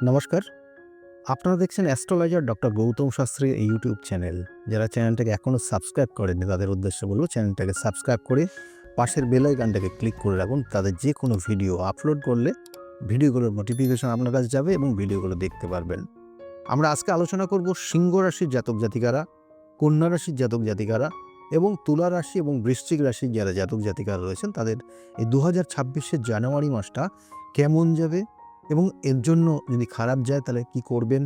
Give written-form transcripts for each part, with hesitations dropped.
নমস্কার। আপনারা দেখছেন অ্যাস্ট্রোলজার ডক্টর গৌতম শাস্ত্রীর এই ইউটিউব চ্যানেল। যারা চ্যানেলটাকে এখনও সাবস্ক্রাইব করেননি তাদের উদ্দেশ্যে বলব চ্যানেলটাকে সাবস্ক্রাইব করে পাশের বেল আইকনটাকে ক্লিক করে রাখুন। তাদের যে কোনো ভিডিও আপলোড করলে ভিডিওগুলোর নোটিফিকেশন আপনার কাছে যাবে এবং ভিডিওগুলো দেখতে পারবেন। আমরা আজকে আলোচনা করব সিংহ রাশির জাতক জাতিকারা, কন্যা রাশির জাতক জাতিকারা এবং তুলা রাশি এবং বৃশ্চিক রাশির যারা জাতক জাতিকারা রয়েছেন তাদের এই 2026-এর জানুয়ারি মাসটা কেমন যাবে এবং এর জন্য যদি খারাপ যায় তাহলে কি করবেন,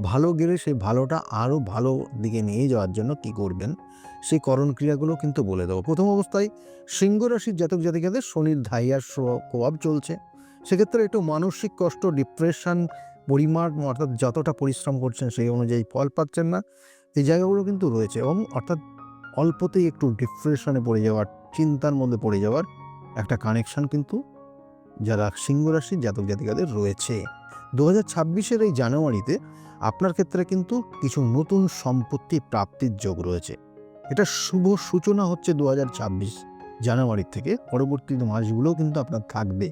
ভালো গেলে সেই ভালোটা আরও ভালো দিকে নিয়ে যাওয়ার জন্য কি করবেন, সেই করণ ক্রিয়াগুলো কিন্তু বলে দেবো। প্রথম অবস্থায় সিংহ রাশির জাতক জাতিকাদের শনির ধাইয়ার প্রভাব চলছে। সেক্ষেত্রে একটু মানসিক কষ্ট, ডিপ্রেশন, পরিমাণ অর্থাৎ যতটা পরিশ্রম করছেন সেই অনুযায়ী ফল পাচ্ছেন না, এই জায়গাগুলো কিন্তু রয়েছে এবং অর্থাৎ অল্পতেই একটু ডিপ্রেশনে পড়ে যাওয়ার, চিন্তার মধ্যে পড়ে যাওয়ার একটা কানেকশন কিন্তু যারা সিংহ রাশির জাতক জাতিকাদের রয়েছে। 2026-এর এই জানুয়ারিতে আপনার ক্ষেত্রে কিন্তু কিছু নতুন সম্পত্তি প্রাপ্তির যোগ রয়েছে। এটা শুভ সূচনা হচ্ছে 2026 জানুয়ারি থেকে। পরবর্তী মাসগুলোও কিন্তু আপনার থাকবে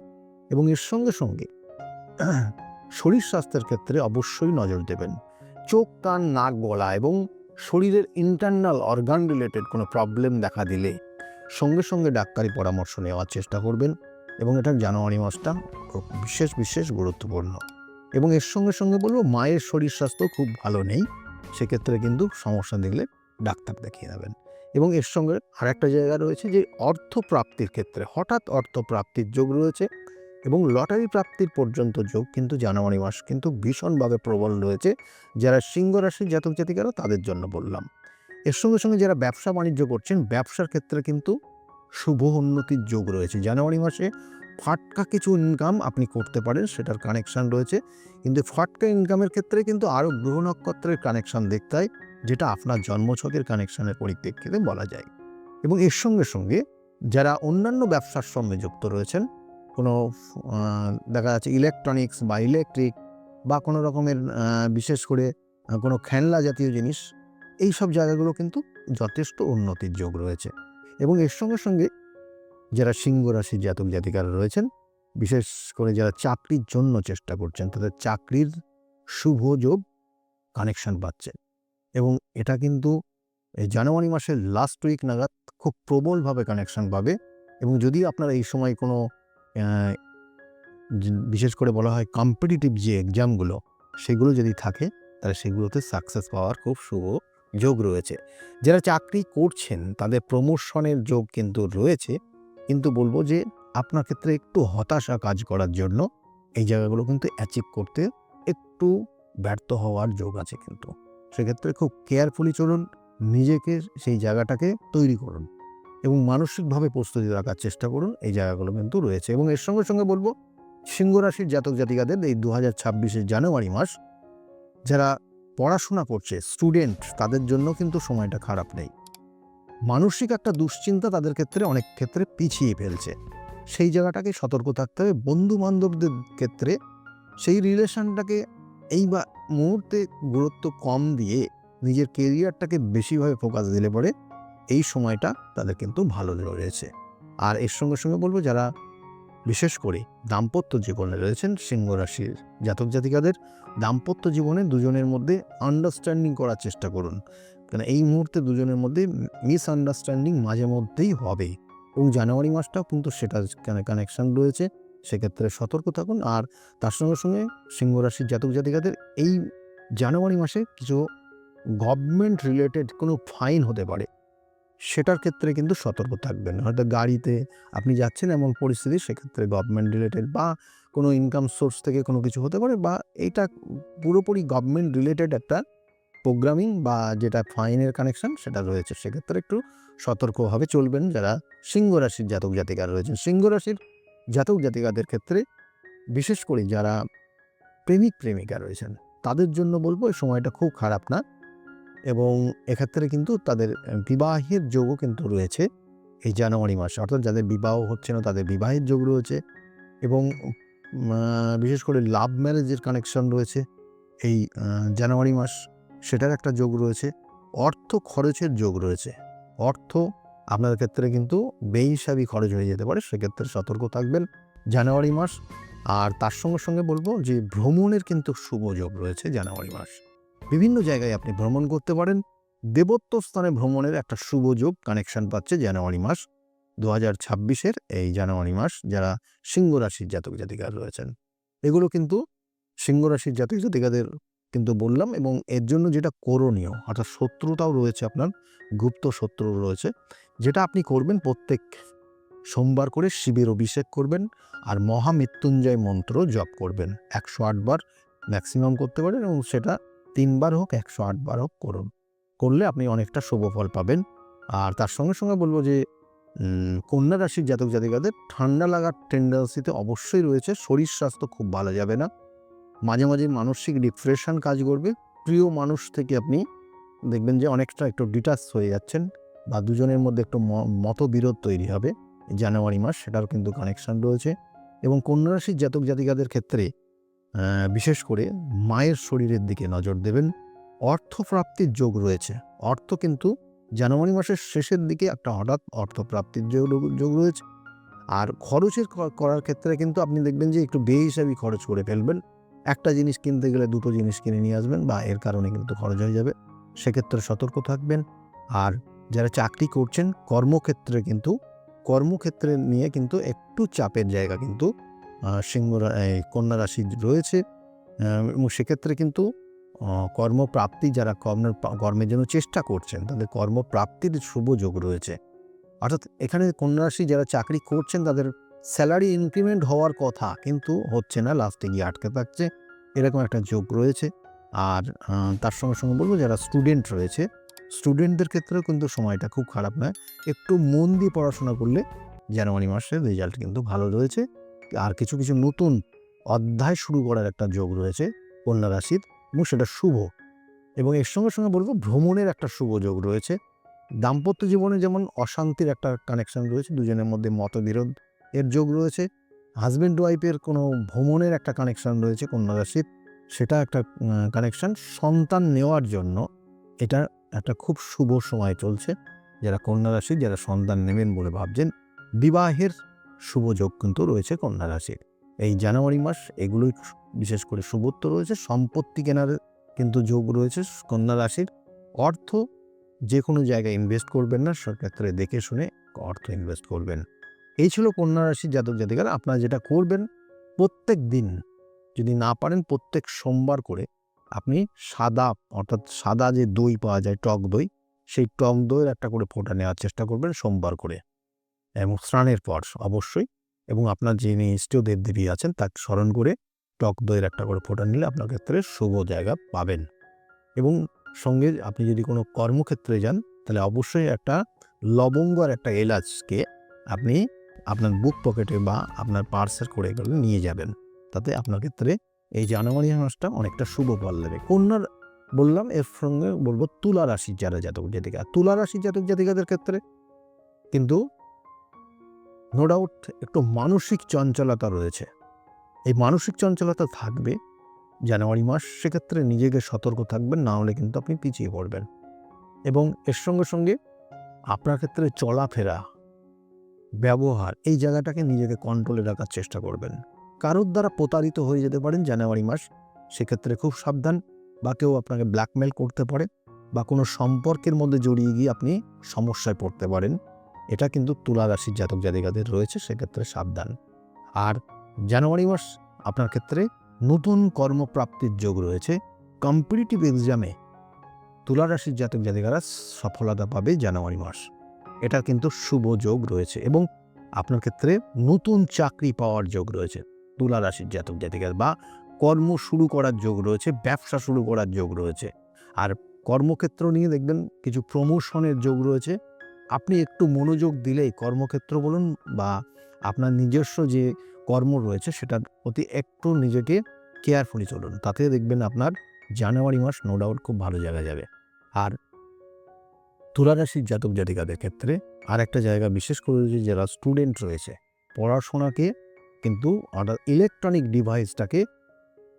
এবং এর সঙ্গে সঙ্গে শরীর স্বাস্থ্যের ক্ষেত্রে অবশ্যই নজর দেবেন। চোখ, কান, নাক, গলা এবং শরীরের ইন্টারনাল অর্গান রিলেটেড কোনো প্রবলেম দেখা দিলে সঙ্গে সঙ্গে ডাক্তারি পরামর্শ নেওয়ার চেষ্টা করবেন এবং এটা জানুয়ারি মাসটা খুব বিশেষ গুরুত্বপূর্ণ। এবং এর সঙ্গে সঙ্গে বলবো মায়ের শরীর স্বাস্থ্য খুব ভালো নেই, সেক্ষেত্রে কিন্তু সমস্যা দেখলে ডাক্তার দেখিয়ে নেবেন। এবং এর সঙ্গে আরেকটা জায়গা রয়েছে যে অর্থপ্রাপ্তির ক্ষেত্রে হঠাৎ অর্থপ্রাপ্তির যোগ রয়েছে এবং লটারি প্রাপ্তির পর্যন্ত যোগ কিন্তু জানুয়ারি মাস কিন্তু ভীষণভাবে প্রবল রয়েছে যারা সিংহ রাশির জাতক জাতিকারা তাদের জন্য বললাম। এর সঙ্গে সঙ্গে যারা ব্যবসা বাণিজ্য করছেন ব্যবসার ক্ষেত্রে কিন্তু শুভ উন্নতির যোগ রয়েছে। জানুয়ারি মাসে ফাটকা কিছু ইনকাম আপনি করতে পারেন, সেটার কানেকশান রয়েছে, কিন্তু ফাটকা ইনকামের ক্ষেত্রে কিন্তু আরও গ্রহ নক্ষত্রের কানেকশান দেখতে হয়, যেটা আপনার জন্মছকের কানেকশানের পরিপ্রেক্ষিতে বলা যায়। এবং এর সঙ্গে সঙ্গে যারা অন্যান্য ব্যবসার সঙ্গে যুক্ত রয়েছেন, কোনো দেখা যাচ্ছে ইলেকট্রনিক্স বা ইলেকট্রিক বা কোনো রকমের বিশেষ করে কোনো খেলনা জাতীয় জিনিস, এই সব জায়গাগুলো কিন্তু যথেষ্ট উন্নতির যোগ রয়েছে। এবং এর সঙ্গে সঙ্গে যারা সিংহ রাশির জাতক জাতিকারা রয়েছেন, বিশেষ করে যারা চাকরির জন্য চেষ্টা করছেন তাদের চাকরির শুভ যোগ কানেকশন পাচ্ছে এবং এটা কিন্তু এই জানুয়ারি মাসের লাস্ট উইক নাগাদ খুব প্রবলভাবে কানেকশন পাবে। এবং যদি আপনারা এই সময় কোনো বিশেষ করে বলা হয় কম্পিটিটিভ যে এক্সামগুলো সেগুলো যদি থাকে তাহলে সেগুলোতে সাকসেস পাওয়ার খুব শুভ যোগ রয়েছে। যারা চাকরি করছেন তাদের প্রমোশনের যোগ কিন্তু রয়েছে, কিন্তু বলবো যে আপনার ক্ষেত্রে একটু হতাশা কাজ করার জন্য এই জায়গাগুলো কিন্তু অ্যাচিভ করতে একটু ব্যর্থ হওয়ার যোগ আছে। কিন্তু সেক্ষেত্রে খুব কেয়ারফুলি চলুন, নিজেকে সেই জায়গাটাকে তৈরি করুন এবং মানসিকভাবে প্রস্তুতি রাখার চেষ্টা করুন, এই জায়গাগুলো কিন্তু রয়েছে। এবং এর সঙ্গে সঙ্গে বলবো সিংহ রাশির জাতক জাতিকাদের এই 2026-এর জানুয়ারি মাস যারা পড়াশোনা করছে স্টুডেন্ট তাদের জন্য কিন্তু সময়টা খারাপ নেই। মানসিক একটা দুশ্চিন্তা তাদের ক্ষেত্রে অনেক ক্ষেত্রে পিছিয়ে ফেলছে, সেই জায়গাটাকে সতর্ক থাকতে হবে। বন্ধু বান্ধবদের ক্ষেত্রে সেই রিলেশনটাকে এই বা মুহূর্তে গুরুত্ব কম দিয়ে নিজের কেরিয়ারটাকে বেশিভাবে ফোকাস দিলে পরে এই সময়টা তাদের কিন্তু ভালো রয়েছে। আর এর সঙ্গে সঙ্গে বলবো যারা বিশেষ করে দাম্পত্য জীবনে রয়েছেন সিংহ রাশির জাতক জাতিকাদের, দাম্পত্য জীবনে দুজনের মধ্যে আন্ডারস্ট্যান্ডিং করার চেষ্টা করুন, কারণ এই মুহূর্তে দুজনের মধ্যে মিসআন্ডারস্ট্যান্ডিং মাঝে মধ্যেই হবে এবং জানুয়ারি মাসটাও কিন্তু সেটা কানেকশান রয়েছে, সেক্ষেত্রে সতর্ক থাকুন। আর তার সঙ্গে সঙ্গে সিংহ রাশির জাতক জাতিকাদের এই জানুয়ারি মাসে কিছু গভর্নমেন্ট রিলেটেড কোনো ফাইন হতে পারে, সেটার ক্ষেত্রে কিন্তু সতর্ক থাকবেন। হয়তো গাড়িতে আপনি যাচ্ছেন এমন পরিস্থিতি, সেক্ষেত্রে গভর্নমেন্ট রিলেটেড বা কোনো ইনকাম সোর্স থেকে কোনো কিছু হতে পারে বা এইটা পুরোপুরি গভর্নমেন্ট রিলেটেড একটা প্রোগ্রামিং বা যেটা ফাইনের কানেকশন সেটা রয়েছে, সেক্ষেত্রে একটু সতর্কভাবে চলবেন যারা সিংহ রাশির জাতক জাতিকারা রয়েছেন। সিংহ রাশির জাতক জাতিকাদের ক্ষেত্রে বিশেষ করে যারা প্রেমিক প্রেমিকা রয়েছেন তাদের জন্য বলবো এই সময়টা খুব খারাপ না এবং এক্ষেত্রে কিন্তু তাদের বিবাহের যোগও কিন্তু রয়েছে এই জানুয়ারি মাসে, অর্থাৎ যাদের বিবাহ হচ্ছে না তাদের বিবাহের যোগ রয়েছে এবং বিশেষ করে লাভ ম্যারেজের কানেকশন রয়েছে এই জানুয়ারি মাস, সেটার একটা যোগ রয়েছে। অর্থ খরচের যোগ রয়েছে, অর্থ আপনাদের ক্ষেত্রে কিন্তু বেহিসাবি খরচ হয়ে যেতে পারে, সেক্ষেত্রে সতর্ক থাকবেন জানুয়ারি মাস। আর তার সঙ্গে সঙ্গে বলবো যে ভ্রমণের কিন্তু শুভ যোগ রয়েছে জানুয়ারি মাস। বিভিন্ন জায়গায় আপনি ভ্রমণ করতে পারেন। দেবত্ব স্থানে ভ্রমণের একটা শুভ যোগ কানেকশন পাচ্ছে জানুয়ারি মাস 2026-এর এই জানুয়ারি মাস যারা সিংহ রাশির জাতক জাতিকা রয়েছেন। এগুলো কিন্তু সিংহ রাশির জাতক জাতিকাদের কিন্তু বললাম, এবং এর জন্য যেটা করণীয় অর্থাৎ শত্রুতাও রয়েছে, আপনার গুপ্ত শত্রু রয়েছে, যেটা আপনি করবেন প্রত্যেক সোমবার করে শিবের অভিষেক করবেন আর মহামৃত্যুঞ্জয় মন্ত্র জপ করবেন। 108 বার ম্যাক্সিমাম করতে পারেন, এবং সেটা 3 বার হোক 108 বার হোক করলে আপনি অনেকটা শুভ ফল পাবেন। আর তার সঙ্গে সঙ্গে বলবো যে কন্যা রাশির জাতক জাতিকাদের ঠান্ডা লাগার টেন্ডেন্সিতে অবশ্যই রয়েছে। শরীর স্বাস্থ্য খুব ভালো যাবে না, মাঝে মাঝে মানসিক ডিপ্রেশন কাজ করবে। প্রিয় মানুষ থেকে আপনি দেখবেন যে অনেকটা একটু ডিটাচ হয়ে যাচ্ছেন, বা দুজনের মধ্যে একটু মতবিরোধ তৈরি হবে জানুয়ারি মাস, সেটার কিন্তু কানেকশান রয়েছে। এবং কন্যা রাশির জাতক জাতিকাদের ক্ষেত্রে বিশেষ করে মায়ের শরীরের দিকে নজর দেবেন। অর্থপ্রাপ্তির যোগ রয়েছে। অর্থ কিন্তু জানুয়ারি মাসের শেষের দিকে একটা হঠাৎ অর্থপ্রাপ্তির যোগ রয়েছে। আর খরচের করার ক্ষেত্রে কিন্তু আপনি দেখবেন যে একটু বেহিসাবি খরচ করে ফেলবেন। একটা জিনিস কিনতে গেলে দুটো জিনিস কিনে নিয়ে আসবেন, বা এর কারণে কিন্তু খরচ হয়ে যাবে। সেক্ষেত্রে সতর্ক থাকবেন। আর যারা চাকরি করছেন কর্মক্ষেত্রে নিয়ে কিন্তু একটু চাপের জায়গা কিন্তু কন্যা রাশি রয়েছে। এবং সেক্ষেত্রে কিন্তু কর্মপ্রাপ্তি, যারা কর্মের জন্য চেষ্টা করছেন তাদের কর্মপ্রাপ্তির শুভ যোগ রয়েছে। অর্থাৎ এখানে কন্যা রাশি যারা চাকরি করছেন তাদের স্যালারি ইনক্রিমেন্ট হওয়ার কথা, কিন্তু হচ্ছে না, লাস্টে গিয়ে আটকে থাকছে, এরকম একটা যোগ রয়েছে। আর তার সঙ্গে সঙ্গে বলবো যারা স্টুডেন্ট রয়েছে, স্টুডেন্টদের ক্ষেত্রেও কিন্তু সময়টা খুব খারাপ নয়। একটু মন দিয়ে পড়াশোনা করলে জানুয়ারি মাসের রেজাল্ট কিন্তু ভালো রয়েছে। আর কিছু কিছু নতুন অধ্যায় শুরু করার একটা যোগ রয়েছে কন্যা রাশির, এবং সেটা শুভ। এবং এর সঙ্গে সঙ্গে বলবো ভ্রমণের একটা শুভ যোগ রয়েছে। দাম্পত্য জীবনে যেমন অশান্তির একটা কানেকশন রয়েছে, দুজনের মধ্যে মতবিরোধ এর যোগ রয়েছে। হাজব্যান্ড ওয়াইফের কোনো ভ্রমণের একটা কানেকশন রয়েছে কন্যা রাশির, সেটা একটা কানেকশন। সন্তান নেওয়ার জন্য এটা একটা খুব শুভ সময় চলছে। যারা কন্যা রাশির যারা সন্তান নেবেন বলে ভাবছেন, বিবাহের শুভ যোগ কিন্তু রয়েছে কন্যা রাশির এই জানুয়ারি মাস। এগুলোই বিশেষ করে শুভত্ব রয়েছে। সম্পত্তি কেনার কিন্তু যোগ রয়েছে কন্যা রাশির। অর্থ যে কোনো জায়গায় ইনভেস্ট করবেন না, সেক্ষেত্রে দেখে শুনে অর্থ ইনভেস্ট করবেন। এই ছিল কন্যা রাশির জাতক জাতিকারা। আপনারা যেটা করবেন, প্রত্যেক দিন যদি না পারেন প্রত্যেক সোমবার করে আপনি অর্থাৎ সাদা যে দই পাওয়া যায়, টক দই, সেই টক দইয়ের একটা করে ফোঁটা নেওয়ার চেষ্টা করবেন সোমবার করে, এবং স্নানের পর অবশ্যই। এবং আপনার যিনি ইষ্টদেব দেবদেবী আছেন তাকে স্মরণ করে টক দইয়ের একটা করে ফোঁটা নিলে আপনার ক্ষেত্রে শুভ জায়গা পাবেন। এবং সঙ্গে আপনি যদি কোনো কর্মক্ষেত্রে যান তাহলে অবশ্যই একটা লবঙ্গ আর একটা এলাচকে আপনি আপনার বুক পকেটে বা আপনার পার্সের করে গেলে নিয়ে যাবেন। তাতে আপনার ক্ষেত্রে এই জানুয়ারি মাসটা অনেকটা শুভ ফল দেবে। কন্যার বললাম, এর সঙ্গে বলবো তুলা রাশির যারা জাতক জাতিকা, তুলা রাশির জাতক জাতিকাদের ক্ষেত্রে কিন্তু নো ডাউট একটু মানসিক চঞ্চলতা রয়েছে। এই মানসিক চঞ্চলতা থাকবে জানুয়ারি মাস। সেক্ষেত্রে নিজেকে সতর্ক থাকবেন, না হলে কিন্তু আপনি পিছিয়ে পড়বেন। এবং এর সঙ্গে সঙ্গে আপনার ক্ষেত্রে চলাফেরা, ব্যবহার, এই জায়গাটাকে নিজেকে কন্ট্রোলে রাখার চেষ্টা করবেন। কারোর দ্বারা প্রতারিত হয়ে যেতে পারেন জানুয়ারি মাস, সেক্ষেত্রে খুব সাবধান। বা কেউ আপনাকে ব্ল্যাকমেল করতে পারে, বা কোনো সম্পর্কের মধ্যে জড়িয়ে গিয়ে আপনি সমস্যায় পড়তে পারেন। এটা কিন্তু তুলা রাশির জাতক জাতিকাদের রয়েছে, সেক্ষেত্রে সাবধান। আর জানুয়ারি মাস আপনার ক্ষেত্রে নতুন কর্মপ্রাপ্তির যোগ রয়েছে। কম্পিটিটিভ এক্সামে তুলা রাশির জাতক জাতিকারা সফলতা পাবে জানুয়ারি মাস, এটা কিন্তু শুভ যোগ রয়েছে। এবং আপনার ক্ষেত্রে নতুন চাকরি পাওয়ার যোগ রয়েছে তুলা রাশির জাতক জাতিকার, বা কর্ম শুরু করার যোগ রয়েছে, ব্যবসা শুরু করার যোগ রয়েছে। আর কর্মক্ষেত্র নিয়ে দেখবেন কিছু প্রমোশনের যোগ রয়েছে। আপনি একটু মনোযোগ দিলেই কর্মক্ষেত্র বলুন বা আপনার নিজস্ব যে কর্ম রয়েছে সেটার প্রতি একটু নিজেকে কেয়ারফুলি চলুন, তাতে দেখবেন আপনার জানুয়ারি মাস নো ডাউট খুব ভালো জায়গা যাবে। আর তুলা রাশির জাতক জাতিকাদের ক্ষেত্রে আর একটা জায়গা বিশেষ করে যে যারা স্টুডেন্ট রয়েছে, পড়াশোনাকে কিন্তু অর্থাৎ ইলেকট্রনিক ডিভাইসটাকে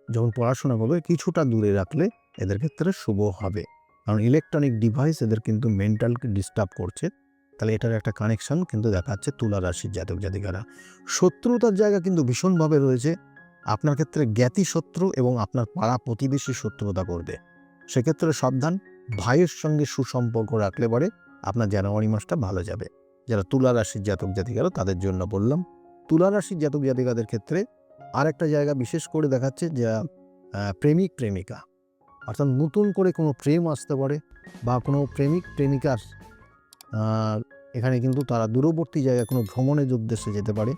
যখন পড়াশোনা করবে কিছুটা দূরে রাখলে এদের ক্ষেত্রে শুভ হবে। কারণ ইলেকট্রনিক ডিভাইস এদের কিন্তু মেন্টালকে ডিস্টার্ব করছে। তাহলে এটার একটা কানেকশন কিন্তু দেখা যাচ্ছে তুলা রাশির জাতক জাতিকারা। শত্রুতার জায়গা কিন্তু ভীষণভাবে রয়েছে আপনার ক্ষেত্রে জ্ঞাতি শত্রু এবং আপনার পাড়া প্রতিবেশী শত্রুতা করবে। সেক্ষেত্রে সাবধান। ভাইয়ের সঙ্গে সুসম্পর্ক রাখলে পরে আপনার জানুয়ারি মাসটা ভালো যাবে। যারা তুলা রাশির জাতক জাতিকারা তাদের জন্য বললাম। তুলা রাশির জাতক জাতিকাদের ক্ষেত্রে আরেকটা জায়গা বিশেষ করে দেখাচ্ছে যে প্রেমিক প্রেমিকা, অর্থাৎ নতুন করে কোনো প্রেম আসতে পারে বা কোনো প্রেমিক প্রেমিকার এখানে কিন্তু তারা দূরবর্তী জায়গায় কোনো ভ্রমণের উদ্দেশ্যে যেতে পারে,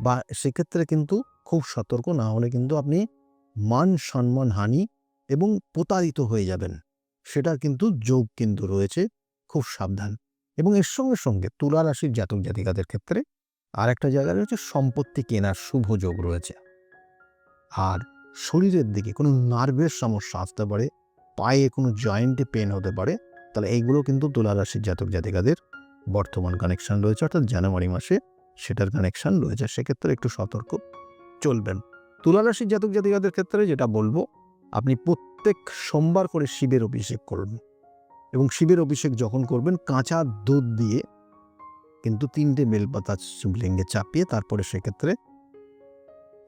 বা সেক্ষেত্রে কিন্তু খুব সতর্ক না হলে কিন্তু আপনি মান সম্মান হানি এবং প্রতারিত হয়ে যাবেন, সেটার কিন্তু যোগ কিন্তু রয়েছে, খুব সাবধান। এবং এর সঙ্গে সঙ্গে তুলা রাশির জাতক জাতিকাদের ক্ষেত্রে আর একটা জায়গা রয়েছে সম্পত্তি কেনার শুভ যোগ রয়েছে। আর শরীরের দিকে কোনো নার্ভের সমস্যা আসতে পারে, পায়ে কোনো জয়েন্টে পেন হতে পারে, তাহলে এইগুলো কিন্তু তুলা রাশির জাতক জাতিকাদের বর্তমান কানেকশন রয়েছে, অর্থাৎ জানুয়ারি মাসে সেটার কানেকশন রয়েছে। সেক্ষেত্রে একটু সতর্ক চলবেন। তুলা রাশির জাতক জাতিকাদের ক্ষেত্রে যেটা বলবো, আপনি প্রত্যেক সোমবার করে শিবের অভিষেক করুন, এবং শিবের অভিষেক যখন করবেন কাঁচা দুধ দিয়ে কিন্তু 3টে বেলপাতা শিবলিঙ্গে চাপিয়ে তারপরে সেক্ষেত্রে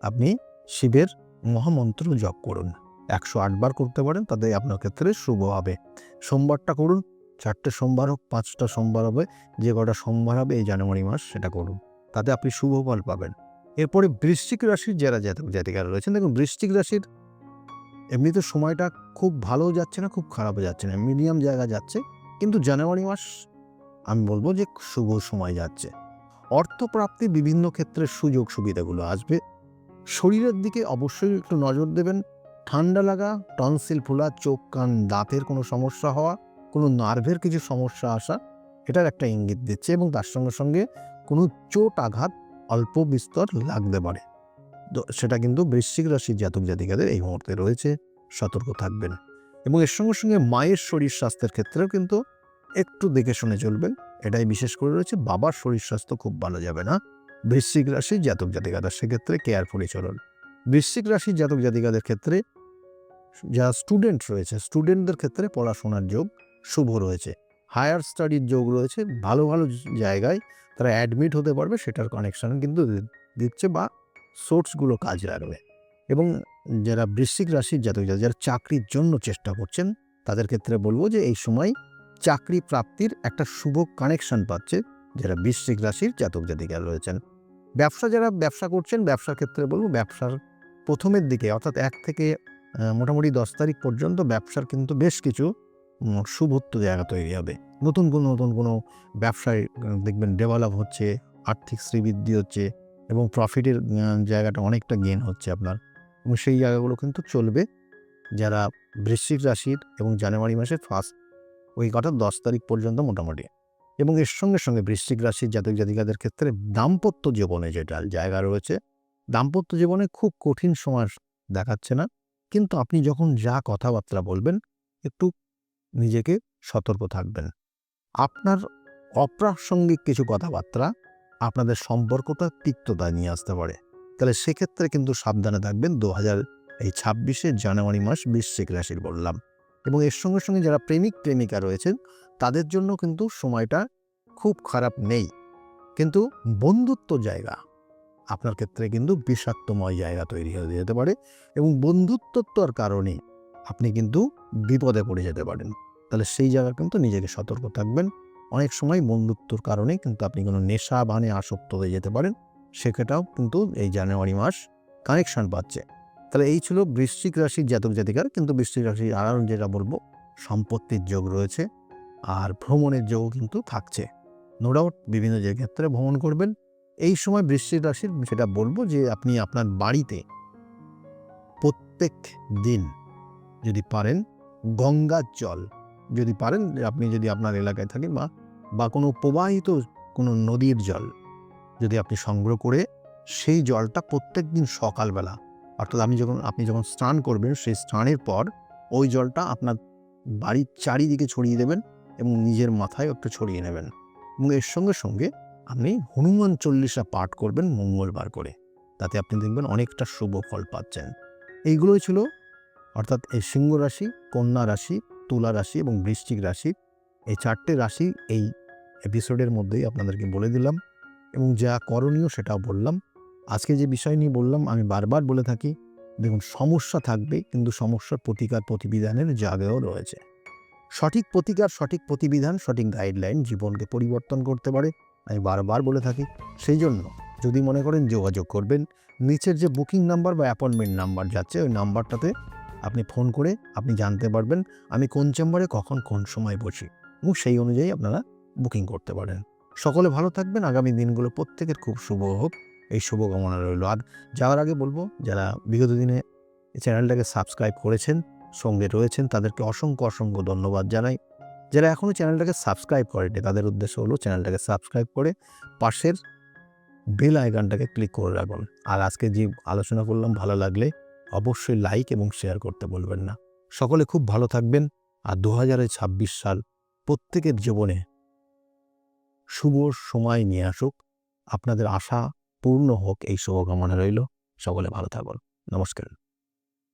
আপনি শিবের মহামন্ত্র জপ করুন। 108 বার করতে পারেন, তাতে আপনার ক্ষেত্রে শুভ হবে। সোমবারটা করুন, 4টে সোমবার হোক 5টা সোমবার হবে, যে কটা সোমবার হবে এই জানুয়ারি মাস সেটা করুন, তাতে আপনি শুভ ফল পাবেন। এরপরে বৃশ্চিক রাশির যারা জাতক জাতিকারা রয়েছেন, দেখুন বৃশ্চিক রাশির এমনিতে সময়টা খুব ভালো যাচ্ছে না, খুব খারাপও যাচ্ছে না, মিডিয়াম জায়গা যাচ্ছে, কিন্তু জানুয়ারি মাস আমি বলবো যে শুভ সময় যাচ্ছে। অর্থপ্রাপ্তি বিভিন্ন ক্ষেত্রে সুযোগ সুবিধাগুলো আসবে। শরীরের দিকে অবশ্যই একটু নজর দেবেন। ঠান্ডা লাগা, টনসিল ফোলা, চোখ কান দাঁতের কোনো সমস্যা হওয়া, কোনো নার্ভের কিছু সমস্যা আসা, এটার একটা ইঙ্গিত দিচ্ছে, এবং তার সঙ্গে সঙ্গে কোনো চোট আঘাত অল্প বিস্তর লাগতে পারে। তো সেটা কিন্তু বৃশ্চিক রাশির জাতক জাতিকাদের এই মুহূর্তে রয়েছে, সতর্ক থাকবেন। এবং এর সঙ্গে সঙ্গে মায়ের শরীর স্বাস্থ্যের ক্ষেত্রেও কিন্তু একটু দেখে শুনে চলবেন, এটাই বিশেষ করে রয়েছে। বাবার শরীর স্বাস্থ্য খুব ভালো যাবে না বৃশ্চিক রাশির জাতক জাতিকাদের, সেক্ষেত্রে কেয়ারফুলি চলুন। বৃশ্চিক রাশির জাতক জাতিকাদের ক্ষেত্রে যারা স্টুডেন্ট রয়েছে, স্টুডেন্টদের ক্ষেত্রে পড়াশোনার যোগ শুভ রয়েছে, হায়ার স্টাডির যোগ রয়েছে, ভালো ভালো জায়গায় তারা অ্যাডমিট হতে পারবে, সেটার কানেকশন কিন্তু দিচ্ছে, বা সোর্সগুলো কাজে লাগবে। এবং যারা বৃশ্চিক রাশির জাতক জাতিকা যারা চাকরির জন্য চেষ্টা করছেন, তাদের ক্ষেত্রে বলবো যে এই সময় চাকরি প্রাপ্তির একটা শুভ কানেকশন পাচ্ছে যারা বৃশ্চিক রাশির জাতক জাতিকা রয়েছেন। যারা ব্যবসা করছেন, ব্যবসার ক্ষেত্রে বলবো ব্যবসার প্রথমের দিকে, অর্থাৎ 1 থেকে মোটামুটি 10 তারিখ পর্যন্ত ব্যবসার কিন্তু বেশ কিছু শুভত্ব জায়গা তৈরি হবে। নতুন কোনো ব্যবসায় দেখবেন ডেভেলপ হচ্ছে, আর্থিক শ্রীবৃদ্ধি হচ্ছে, এবং প্রফিটের জায়গাটা অনেকটা গেইন হচ্ছে আপনার, এবং সেই জায়গাগুলো কিন্তু চলবে যারা বৃশ্চিক রাশির, এবং জানুয়ারি মাসের ফার্স্ট উইক অর্থাৎ 10 তারিখ পর্যন্ত মোটামুটি। এবং এর সঙ্গে সঙ্গে বৃশ্চিক রাশির জাতক জাতিকাদের ক্ষেত্রে দাম্পত্য জীবনে যেটা জায়গা রয়েছে, দাম্পত্য জীবনে খুব কঠিন সময় দেখাচ্ছে না, কিন্তু আপনি যখন যা কথাবার্তা বলবেন একটু নিজেকে সতর্ক থাকবেন। আপনার অপ্রাসঙ্গিক কিছু কথাবার্তা আপনাদের সম্পর্কটা তিক্ততা নিয়ে আসতে পারে, তাহলে সেক্ষেত্রে কিন্তু সাবধানে থাকবেন। 2026 জানুয়ারি মাস বৃশ্চিক রাশির বললাম। এবং এর সঙ্গে সঙ্গে যারা প্রেমিক প্রেমিকা রয়েছেন, তাদের জন্য কিন্তু সময়টা খুব খারাপ নেই, কিন্তু বন্ধুত্ব জায়গা আপনার ক্ষেত্রে কিন্তু বিষাক্তময় জায়গা তৈরি হয়ে যেতে পারে, এবং বন্ধুত্বর কারণে আপনি কিন্তু বিপদে পড়ে যেতে পারেন, তাহলে সেই জায়গা কিন্তু নিজেকে সতর্ক থাকবেন। অনেক সময় বন্ধুত্বর কারণে কিন্তু আপনি কোনো নেশা ভানে আসক্ত হয়ে যেতে পারেন, সেটাও কিন্তু এই জানুয়ারি মাস কানেকশন পাচ্ছে। তাহলে এই ছিল বৃশ্চিক রাশির জাতক জাতিকার। কিন্তু বৃশ্চিক রাশির আর যেটা বলবো, সম্পত্তির যোগ রয়েছে, আর ভ্রমণের যোগও কিন্তু থাকছে। নো ডাউট বিভিন্ন যে ক্ষেত্রে ভ্রমণ করবেন এই সময়। বৃশ্চিক রাশির যেটা বলবো যে আপনি আপনার বাড়িতে প্রত্যেক দিন যদি পারেন গঙ্গার জল, যদি পারেন আপনি যদি আপনার এলাকায় থাকেন, বা কোনো প্রবাহিত কোনো নদীর জল যদি আপনি সংগ্রহ করে সেই জলটা প্রত্যেক দিন সকালবেলা, অর্থাৎ আপনি যখন স্নান করবেন সেই স্নানের পর ওই জলটা আপনার বাড়ির চারিদিকে ছড়িয়ে দেবেন, এবং নিজের মাথায় একটু ছড়িয়ে নেবেন, এবং এর সঙ্গে সঙ্গে আপনি হনুমান চল্লিশা পাঠ করবেন মঙ্গলবার করে, তাতে আপনি দেখবেন অনেকটা শুভ ফল পাচ্ছেন। এইগুলোই ছিল, অর্থাৎ এই সিংহ রাশি, কন্যা রাশি, তুলা রাশি এবং বৃশ্চিক রাশি, এই 4টে রাশি এই এপিসোডের মধ্যেই আপনাদেরকে বলে দিলাম, এবং যা করণীয় সেটাও বললাম। আজকে যে বিষয় নিয়ে বললাম, আমি বারবার বলে থাকি, দেখুন সমস্যা থাকবে কিন্তু সমস্যার প্রতিকার প্রতিবিধানের জায়গাও রয়েছে। সঠিক প্রতিকার, সঠিক প্রতিবিধান, সঠিক গাইডলাইন জীবনকে পরিবর্তন করতে পারে। আমি বারবার বলে থাকি। সেই জন্য যদি মনে করেন যোগাযোগ করবেন, নিচের যে বুকিং নাম্বার বা অ্যাপয়েন্টমেন্ট নাম্বার যাচ্ছে ওই নাম্বারটাতে আপনি ফোন করে আপনি জানতে পারবেন আমি কোন চেম্বারে কখন কোন সময় বসি এবং সেই অনুযায়ী আপনারা বুকিং করতে পারেন। সকলে ভালো থাকবেন। আগামী দিনগুলো প্রত্যেকের খুব শুভ হোক, এই শুভকামনা রইল। আর যাওয়ার আগে বলবো, যারা বিগত দিনে চ্যানেলটাকে সাবস্ক্রাইব করেছেন, সঙ্গে রয়েছেন, তাদেরকে অসংখ্য অসংখ্য ধন্যবাদ জানাই। যারা এখনও চ্যানেলটাকে সাবস্ক্রাইব করেনি তাদের উদ্দেশ্য হলো চ্যানেলটাকে সাবস্ক্রাইব করে পাশের বেল আইকনটাকে ক্লিক করে রাখুন। আর আজকে যে আলোচনা করলাম ভালো লাগলে অবশ্যই লাইক এবং শেয়ার করতে বলবেন না। সকলে খুব ভালো থাকবেন। আর 2026 সাল প্রত্যেকের জীবনে শুভ সময় নিয়ে আসুক, আপনাদের আশা পূর্ণ হোক, এই শুভকামনা রইল। সকলে ভালো থাকুন। নমস্কার।